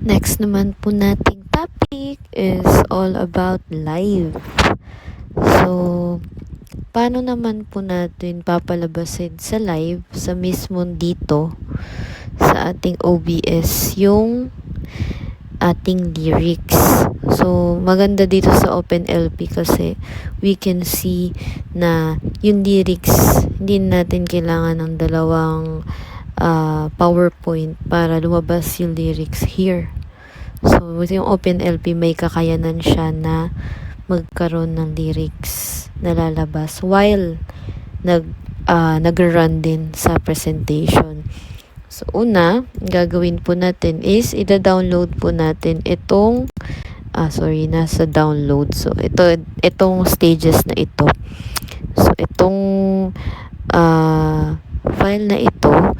Next naman po nating topic is all about live. So, paano naman po natin papalabasin sa live, sa mismong dito, sa ating OBS, yung ating lyrics. So, maganda dito sa OpenLP kasi we can see na yung lyrics, hindi natin kailangan ng dalawang PowerPoint para lumabas yung lyrics here. So, yung OpenLP may kakayanan siya na magkaroon ng lyrics na lalabas while nag-run din sa presentation. So, una, gagawin po natin is ida-download po natin itong nasa download. So, itong stages na ito. So, itong file na ito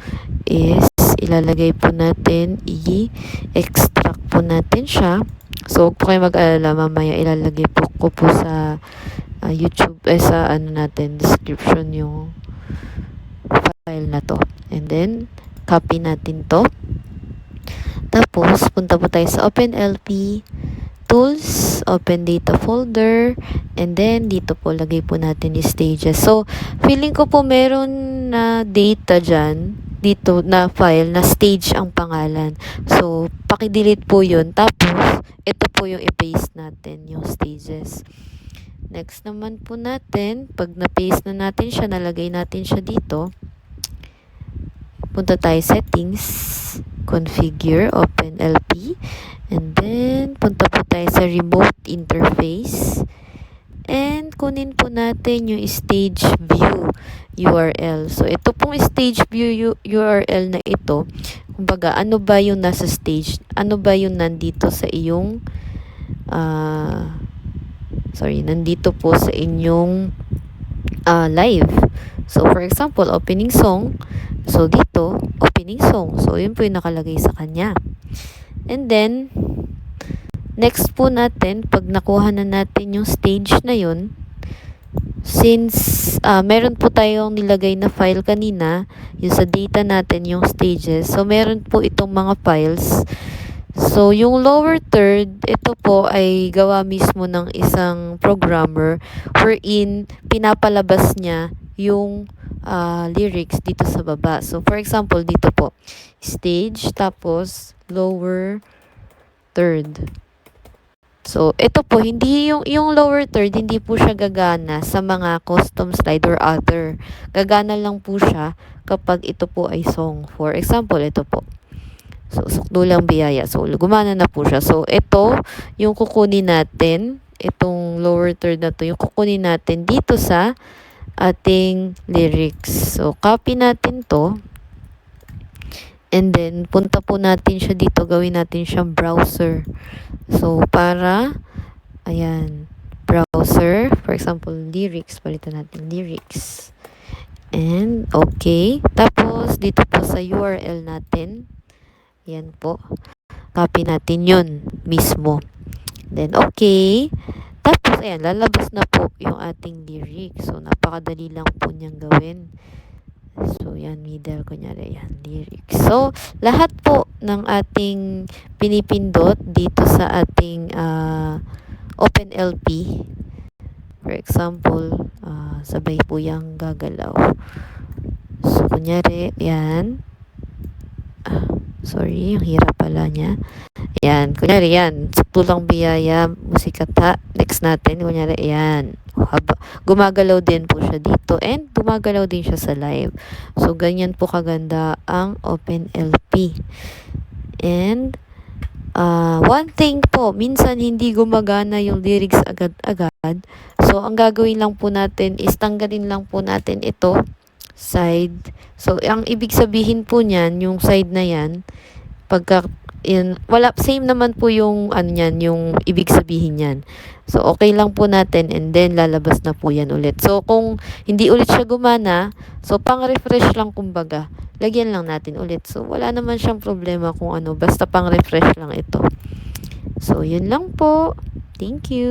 is ilalagay po natin, i-extract po natin siya. So, huwag po kayo mag-alala, mamaya ilalagay ko po sa YouTube, sa description yung file na to. And then, copy natin to. Tapos, punta po tayo sa OpenLP, Tools, Open Data Folder, and then, dito po, lagay po natin yung stages. So, feeling ko po meron na data dyan, dito na file, na stage ang pangalan. So, paki-delete po yun. Tapos, ito po yung i-paste natin, yung stages. Next naman po natin, pag na-paste na natin siya, nalagay natin siya dito, punta tayo settings, configure, OpenLP, and then, punta po tayo sa remote interface, and kunin po natin yung stage view URL. So, ito pong stage view URL na ito, kumbaga, ano ba yung nasa stage? Ano ba yung nandito sa iyong, nandito po sa inyong live. So, for example, opening song. So, dito, opening song. So, yun po yung nakalagay sa kanya. And then, next po natin, pag nakuha na natin yung stage na yun, since meron po tayong nilagay na file kanina, yung sa data natin, yung stages, so meron po itong mga files. So, yung lower third, ito po ay gawa mismo ng isang programmer wherein pinapalabas niya yung lyrics dito sa baba. So, for example, dito po, stage, tapos lower third. So, ito po, hindi yung lower third, hindi po siya gagana sa mga custom slide or other. Gagana lang po siya kapag ito po ay song. For example, ito po. So, Sukdulang Biyaya. So, gumana na po siya. So, ito, yung kukunin natin, itong lower third na to, yung kukunin natin dito sa ating lyrics. So, copy natin to. And then, punta po natin siya dito. Gawin natin siyang browser. So, browser. For example, lyrics. Palitan natin lyrics. And, okay. Tapos, dito po sa URL natin. Yan po. Copy natin yun mismo. Then, okay. Tapos, ayan, lalabas na po yung ating lyrics. So, napakadali lang po niyang gawin. So, yan, middle, kunyari, yan, lyrics. So, lahat po ng ating pinipindot dito sa ating OpenLP, for example, sabay po yung gagalaw. So, kunyari, yan. Yung hirap pala niya. Yan, kunyari, yan. Sukdulang Biyaya, Musikata. Next natin, kunyari, yan. Gumagalaw din po siya dito and gumagalaw din siya sa live. So, ganyan po kaganda ang OpenLP. And, one thing po, minsan hindi gumagana yung lyrics agad-agad. So, ang gagawin lang po natin is tanggalin lang po natin ito, side. So, ang ibig sabihin po niyan, yung side na yan, same naman po yung yung ibig sabihin niyan. So, okay lang po natin and then lalabas na po yan ulit. So, kung hindi ulit siya gumana, so pang-refresh lang kumbaga, lagyan lang natin ulit. So, wala naman siyang problema kung basta pang-refresh lang ito. So, yun lang po. Thank you.